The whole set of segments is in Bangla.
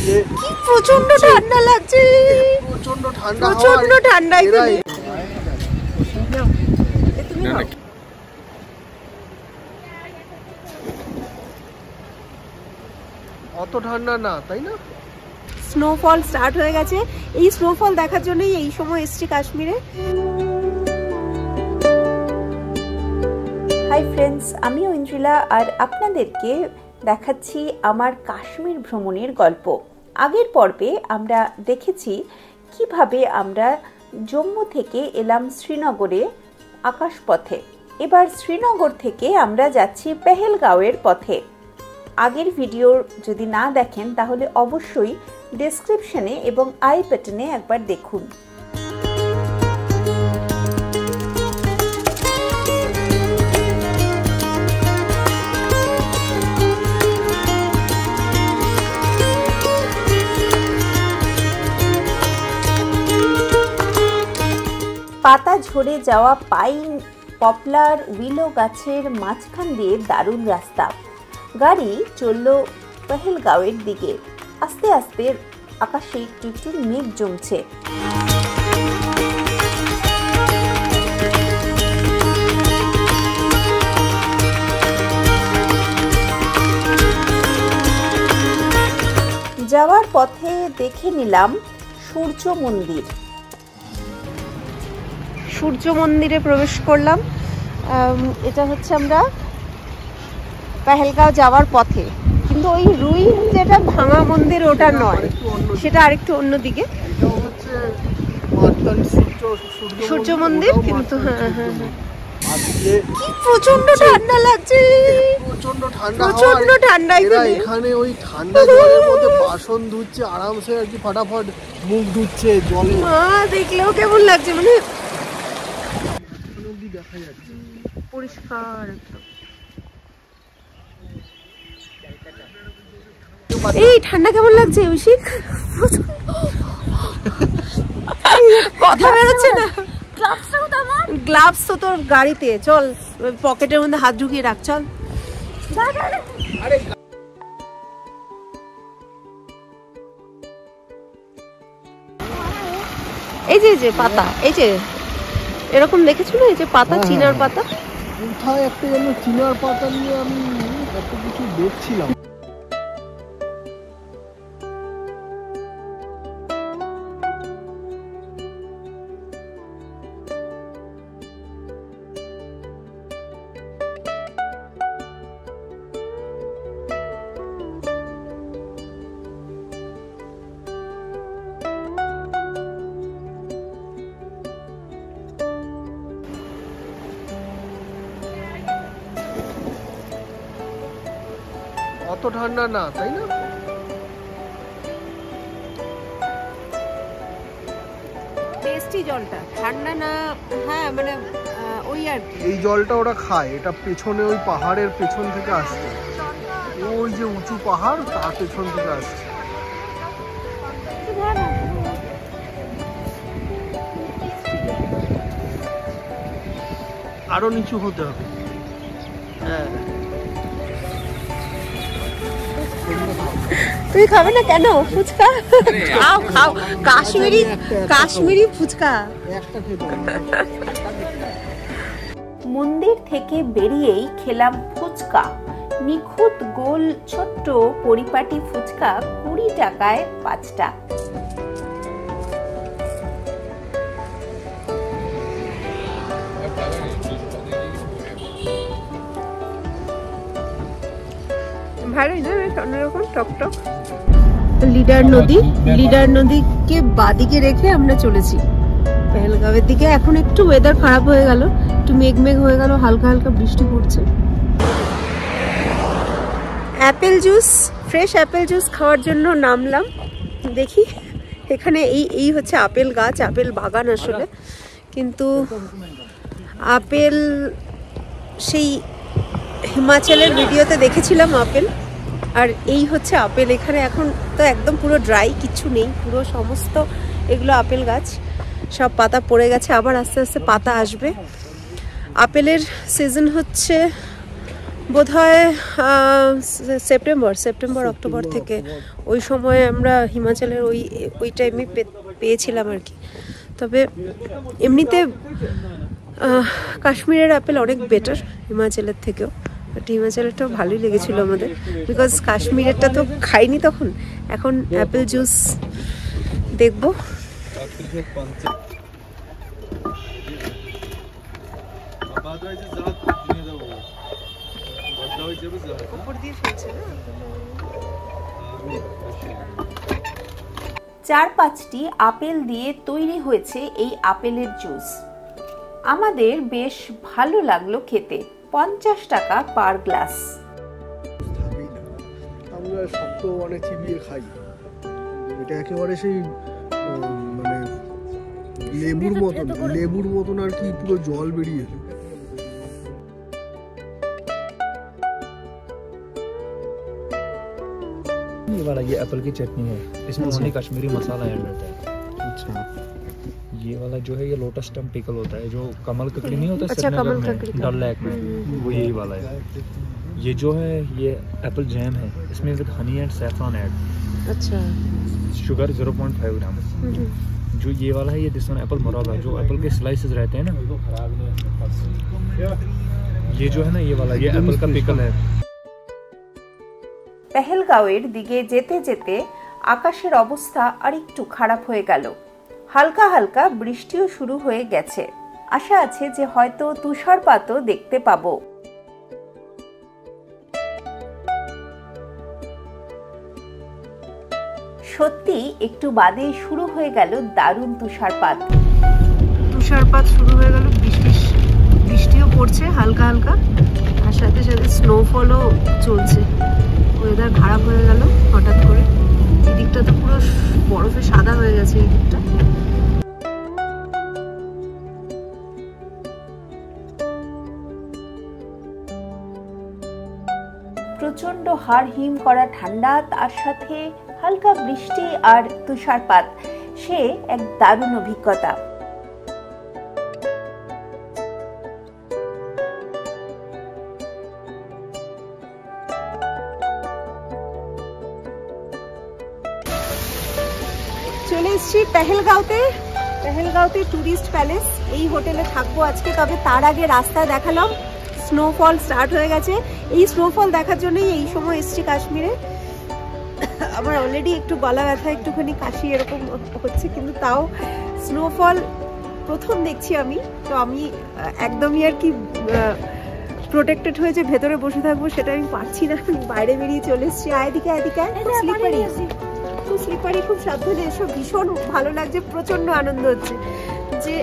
আজকে কি প্রচন্ড ঠান্ডা লাগছে, প্রচন্ড ঠান্ডা, প্রচন্ড ঠান্ডা এখানে। অত ঠান্ডা না, তাই না? স্নোফল স্টার্ট হয়ে গেছে। এই স্নোফল দেখার জন্যই এই সময় এসছি কাশ্মীরে। হাই ফ্রেন্ডস, আমি ঐন্দ্রিলা আর আপনাদেরকে দেখাচ্ছি আমার কাশ্মীর ভ্রমণের গল্প। আগের পর্বে আমরা দেখেছি কিভাবে আমরা জম্মু থেকে এলাম শ্রীনগরে আকাশপথে। এবার শ্রীনগর থেকে আমরা যাচ্ছি পেহেলগাঁওয়ের পথে। আগের ভিডিও যদি না দেখেন তাহলে অবশ্যই ডেসক্রিপশনে এবং আই বাটনে একবার দেখুন। পাতা ঝরে যাওয়া পাইন, পপলার, উইলো গাছের মাঝখান দিয়ে দারুণ রাস্তা। গাড়ি চলল পেহেলগাঁওয়ের দিকে। আস্তে আস্তে আকাশে একটু একটু মেঘ জমছে। যাওয়ার পথে দেখে নিলাম সূর্য মন্দির। সূর্য মন্দিরে প্রবেশ করলাম। এটা হচ্ছে আমরা পেহেলগাঁও যাওয়ার পথে, কিন্তু ওই রুইন যেটা ভাঙা মন্দির ওটা নয়, সেটা আরেকটু অন্যদিকে। সূর্য মন্দির, কিন্তু হ্যাঁ হ্যাঁ হ্যাঁ কি প্রচন্ড ঠান্ডা লাগছে, প্রচন্ড ঠান্ডা, প্রচন্ড ঠান্ডা এখানে। ওই ঠান্ডা জলের মধ্যে বাসন ধুচ্ছে আরামসে আর কি, ফটাফট মুখ ধুচ্ছে জলে। দেখলেও কেমন লাগছে, মানে দেখা যাচ্ছে পরিষ্কার একদম। এই ঠান্ডা কেমন লাগছে অভিষেক? কথা বেরোচ্ছে না। গ্লাভস তো তোর গাড়িতে, চল পকেটের মধ্যে হাত ঢুকিয়ে রাখ, চল। এই যে পাতা, এই যে এরকম দেখেছো না, এই যে পাতা, চিনার পাতা। কোথায় একটা যেন চিনার পাতা নিয়ে আমি এত কিছু দেখছিলাম। অত ঠান্ডা না, তাই না? টেস্টি জলটা, ঠান্ডা না। হ্যাঁ মানে ওই আর কি। এই জলটা ওরা খায়, এটা পেছনে ওই পাহাড়ের পেছন থেকে আসছে। ওই যে উঁচু পাহাড়, তার পেছন থেকে আসছে। আরো নিচু হতে হবে। হ্যাঁ, তুই খাবে না কেন ফুচকা? খাও খাও, কাশ্মীরি কাশ্মীরি ফুচকা। মন্দির থেকে বেরিয়েই খেলাম ফুচকা। নিখুঁত গোল ছোট্ট পরিপাটি ফুচকা 20 টাকায় 5টা। ভালোই না, অন্যরকম টকটক। লিডার নদী, লিডার নদীকে বাদিকে রেখে আমরা চলেছি পেহেলগাঁওয়ের দিকে। এখন একটু ওয়েদার খারাপ হয়ে গেল, একটু মেঘ মেঘ হয়ে গেল, হালকা হালকা বৃষ্টি পড়ছে। Apple juice, fresh Apple juice খাওয়ার জন্য নামলাম। দেখি এখানে এই হচ্ছে আপেল গাছ, আপেল বাগান আসলে, কিন্তু আপেল সেই হিমাচলের ভিডিওতে দেখেছিলাম আপেল, আর এই হচ্ছে আপেল। এখানে এখন তো একদম পুরো ড্রাই, কিছু নেই, পুরো সমস্ত এগুলো আপেল গাছ, সব পাতা পড়ে গেছে, আবার আস্তে আস্তে পাতা আসবে। আপেলের সিজন হচ্ছে বোধহয় সেপ্টেম্বর অক্টোবর থেকে ওই সময় আমরা হিমাচলের ওই টাইমে পেয়েছিলাম আর কি। তবে এমনিতে কাশ্মীরের আপেল অনেক বেটার হিমাচলের থেকেও, বাট হিমাচলেরটাও ভালোই লেগেছিল আমাদের, বিকজ কাশ্মীরেরটা তো খাইনি তখন। এখন অ্যাপেল জুস দেখবো। চার পাঁচটি আপেল দিয়ে তৈরি হয়েছে এই আপেলের জুস। আমাদের বেশ ভালো লাগলো খেতে। 50 টাকা পার গ্লাস। আমরা শক্ত মানে চিবিয়ে খাই, এটা একেবারে সেই মানে লেবুর মতন আর কি, পুরো জল বেরিয়ে এলো। ये वाला ये एप्पल की चटनी है, इसमें ओनली कश्मीरी मसाला ऐड रहता है। अच्छा, ये वाला जो है ये लोटस स्टेम पिकल होता है, जो कमल ककड़ी नहीं होता अच्छा, श्रीनगर कमल में, ककड़ी डल लेक में, वो यही वाला है। ये जो है ये एप्पल जैम है, इसमें with honey and saffron add, अच्छा, शुगर 0.5 ग्राम। जो ये वाला है ये दिस वन एप्पल मराबा, जो एप्पल के स्लाइसेस रहते हैं ना, ये जो है ना ये वाला ये एप्पल का पिकल है। পেহেলগাঁওয়ের দিকে যেতে যেতে আকাশের অবস্থা আরেকটু খারাপ হয়ে গেল। হালকা হালকা বৃষ্টিও শুরু হয়ে গেছে। আশা আছে যে হয়তো তুষারপাতও দেখতে পাবো। সত্যি একটু বাদেই শুরু হয়ে গেল দারুণ তুষারপাত। শুরু হয়ে গেল, বৃষ্টিও পড়ছে হালকা হালকা, আর সাথে সাথে স্নোফলও চলছে। ওয়েদার খারাপ হয়ে গেল হঠাৎ করে। এই দিকটা তো পুরো বরফে সাদা হয়ে গেছে। এই দিকটা প্রচন্ড হাড় হিম করা ঠান্ডা, তার সাথে হালকা বৃষ্টি আর তুষারপাত, সে এক দারুণ অভিজ্ঞতা। চলে এসেছি পেহেলগাঁওতে টুরিস্ট প্যালেস। এই হোটেলে থাকবো আজকে। তবে তার আগে রাস্তায় দেখালাম স্নোফল স্টার্ট হয়ে গেছে। এই স্নোফল দেখার জন্যই এই সময় এসেছি কাশ্মীরে। আমার অলরেডি একটু গলা ব্যথা, একটুখানি কাশি এরকম হচ্ছে, কিন্তু তাও স্নোফল প্রথম দেখছি আমি। তো আমি একদমই আর কি প্রোটেক্টেড হয়ে যে ভেতরে বসে থাকবো সেটা আমি পারছি না। বাইরে বেরিয়ে চলে এসেছি। এদিকে খুব স্লিপারি, খুব সাবধানে এসব। ভীষণ ভালো লাগছে, প্রচন্ড আনন্দ হচ্ছে যে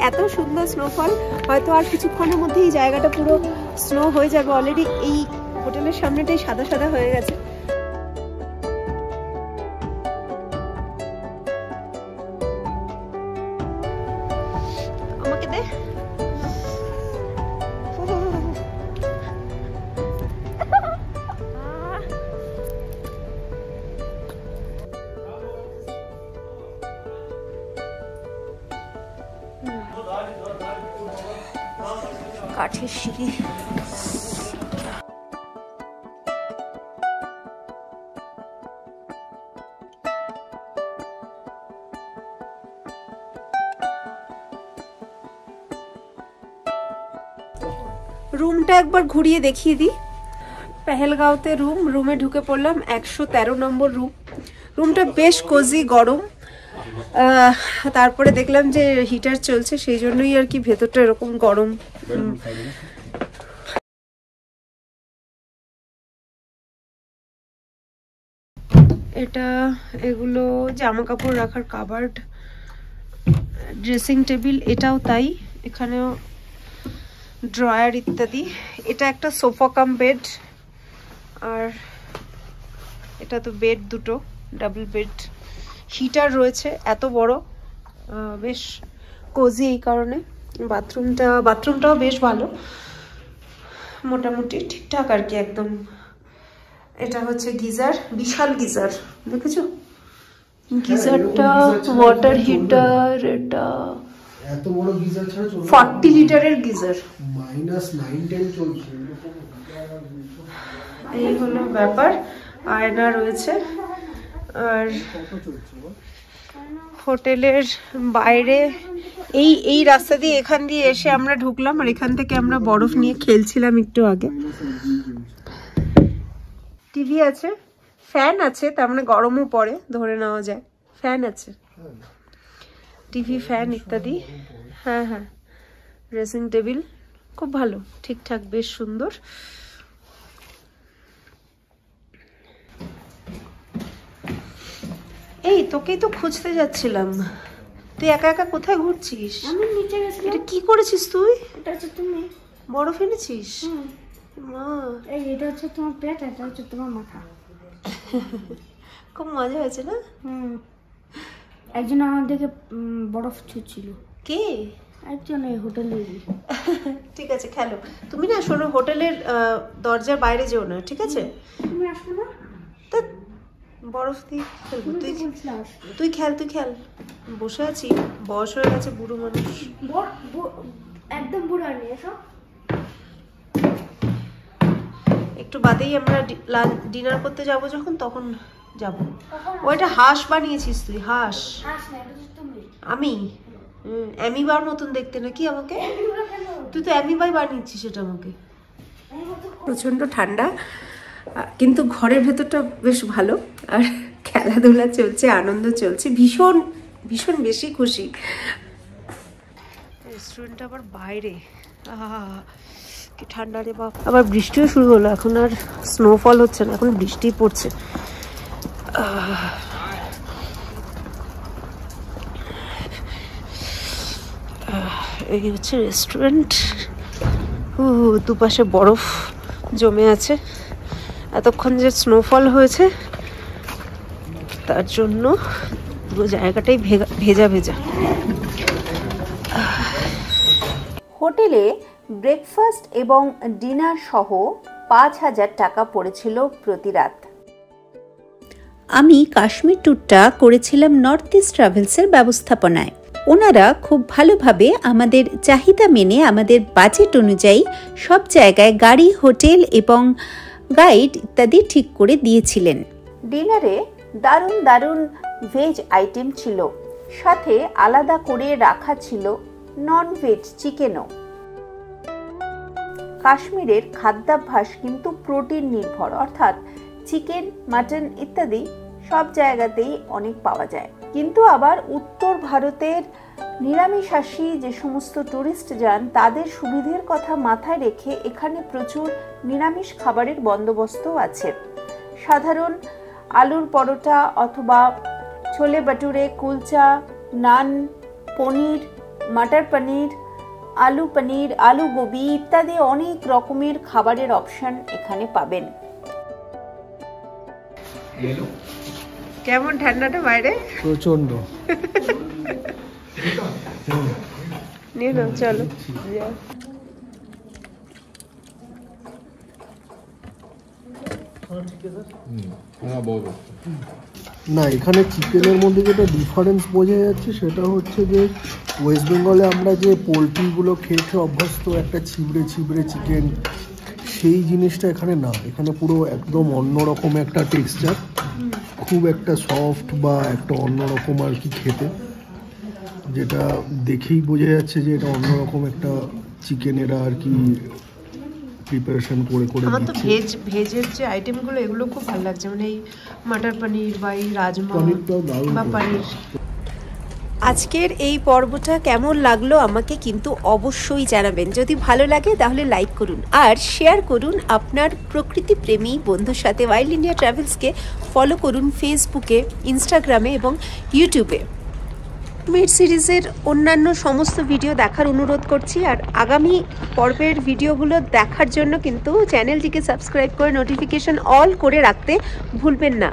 এত সুন্দর স্নোফল। হয়তো আর কিছুক্ষণের মধ্যে এই জায়গাটা পুরো স্নো হয়ে যাবে। অলরেডি এই হোটেলের সামনেটাই সাদা সাদা হয়ে গেছে। আমাকে দে। কাঠের সিঁড়ি। রুমটা একবার ঘুরিয়ে দেখিয়ে দিই। পেহেলগাঁওতে রুমে ঢুকে পড়লাম। 113 নম্বর রুম। রুমটা বেশ কোজি, গরম। তারপরে দেখলাম যে হিটার চলছে, সেই জন্যই আর কি ভেতরটা এরকম গরম। এগুলো জামা কাপড় রাখার কাবার্ড, ড্রেসিং টেবিল, এটাও তাই। এখানেও ড্রয়ার ইত্যাদি। এটা একটা সোফা কাম বেড, আর এটা তো বেড দুটো, ডাবল বেড। হিটার রয়েছে এত বড়, বেশ কোজি এই কারণে। বাথরুমটাও বেশ ভালো, মোটামুটি ঠিকঠাক আর কি একদম। এটা হচ্ছে গিজার, বিশাল গিজার, দেখেছো গিজারটা, ওয়াটার হিটার। এটা এত বড় গিজার ছাড়া চলবে 40 লিটারের গিজার, -9-10 চলছে। এই হলো ব্যাপার। আয়না রয়েছে। আর হোটেলের বাইরে এই রাস্তা দিয়ে এখান দিয়ে এসে আমরা ঢুকলাম, আর এখান থেকে আমরা বরফ নিয়ে খেলছিলাম একটু আগে। টিভি আছে, ফ্যান আছে, তার মানে গরমও পড়ে ধরে নেওয়া যায়। ফ্যান আছে, টিভি, ফ্যান ইত্যাদি। হ্যাঁ হ্যাঁ, ড্রেসিং টেবিল খুব ভালো, ঠিকঠাক, বেশ সুন্দর। এই তোকেই তো খুঁজতে যাচ্ছিলাম, তুই একা একা কোথায় ঘুরছিস? আমি নিচে গেছিলাম। এটা কি করেছিস তুই? এটা হচ্ছে তুমি। বরফ এনেছিস? মা, এই এটা হচ্ছে তোমার পেট, এটা হচ্ছে তোমার মাথা। খুব মজা হয়েছে না? একজন আমার দিকে বরফ ছুঁচ্ছিল। কে? একজন এই হোটেলে। ঠিক আছে, খেলো। তুমি না শোনো, হোটেলের দরজার বাইরে যেও না, ঠিক আছে? তুমি আসবে না? তা বরফ দিয়ে খেলবো। তুই খেল, তুই খেল। বসে আছি, বয়স হয়ে গেছে, বুড়ো মানুষ। একদম বুড়ো হয়নি, এসো। একটু বাদেই আমরা ডিনার করতে যাব, যখন তখন যাব। ওইটা হাঁস বানিয়েছিস তুই? হাঁস? আমি অ্যামিবার মতন দেখতে নাকি আমাকে? তুই তো অ্যামিবাই বানিয়েছিস এটা আমাকে। প্রচন্ড ঠান্ডা, কিন্তু ঘরের ভেতরটা বেশ ভালো, আর খেলাধুলা চলছে, আনন্দ চলছে, ভীষণ ভীষণ বেশি খুশি। রেস্টুরেন্টটা আবার বাইরে, কি ঠান্ডা রে বাপ। আবার বৃষ্টিও শুরু হলো, এখন আর স্নোফল হচ্ছে না, এখন বৃষ্টি পড়ছে। এই হচ্ছে রেস্টুরেন্ট। দুপাশে বরফ জমে আছে, এতক্ষণ যে স্নোফল হয়েছে তার জন্য পুরো জায়গাটাই ভেজা ভেজা। হোটেলে ব্রেকফাস্ট এবং ডিনার সহ 5,000 টাকা পড়েছিল প্রতি রাত। আমি কাশ্মীর ট্যুরটা করেছিলাম নর্থ ইস্ট ট্রাভেলসের ব্যবস্থাপনায়। ওনারা খুব ভালোভাবে আমাদের চাহিদা মেনে আমাদের বাজেট অনুযায়ী সব জায়গায় গাড়ি, হোটেল এবং গাইড ইত্যাদি ঠিক করে দিয়েছিলেন। ডিনারে দারুণ দারুণ ভেজ আইটেম ছিল, সাথে আলাদা করে রাখা ছিল নন ভেজ চিকেনও। কাশ্মীরের খাদ্যাভ্যাস কিন্তু প্রোটিন নির্ভর, অর্থাৎ চিকেন, মাটন ইত্যাদি সব জায়গাতেই অনেক পাওয়া যায়। কিন্তু আবার উত্তর ভারতের নিরামিষাশী যে সমস্ত টুরিস্ট যান, তাদের সুবিধের কথা মাথায় রেখে এখানে প্রচুর নিরামিষ খাবারের বন্দোবস্তও আছে। সাধারণ আলুর পরোটা অথবা ছোলে বাটুরে, কুলচা, নান, পনির, মটর পনির, আলু পনির, আলু গোবি ইত্যাদি অনেক রকমের খাবারের অপশন এখানে পাবেন। কেমন ঠান্ডাটা বাইরে? প্রচন্ড। নিয়ে নাও, চলো। না, এখানে চিকেনের মধ্যে যেটা ডিফারেন্স বোঝা যাচ্ছে সেটা হচ্ছে যে ওয়েস্ট বেঙ্গলে আমরা যে পোলট্রিগুলো খেয়ে অভ্যস্ত, একটা ছিবড়ে ছিবড়ে চিকেন, সেই জিনিসটা এখানে না। এখানে পুরো একদম অন্যরকম একটা টেক্সচার, খুব একটা সফট বা একটা অন্যরকম আর কি খেতে, যেটা দেখেই বোঝা যাচ্ছে যে এটা অন্যরকম একটা চিকেনেরা আর কি প্রিপারেশন করে করে আমার তো দিচ্ছে। ভেজের যে আইটেমগুলো এগুলো খুব ভালো লাগছে, মানে এই মটর পনির বা এই রাজমা বা পনির। আজকের এই পর্বটা কেমন লাগলো আমাকে কিন্তু অবশ্যই জানাবেন। যদি ভালো লাগে তাহলে লাইক করুন আর শেয়ার করুন আপনার প্রকৃতি প্রেমী বন্ধুর সাথে। ওয়াইল্ড ইন্ডিয়া ট্রাভেলসকে ফলো করুন ফেসবুকে, ইনস্টাগ্রামে এবং ইউটিউবে। কাশ্মীর সিরিজের অন্যান্য সমস্ত ভিডিও দেখার অনুরোধ করছি, আর আগামী পর্বের ভিডিওগুলো দেখার জন্য কিন্তু চ্যানেলটিকে সাবস্ক্রাইব করে নোটিফিকেশন অল করে রাখতে ভুলবেন না।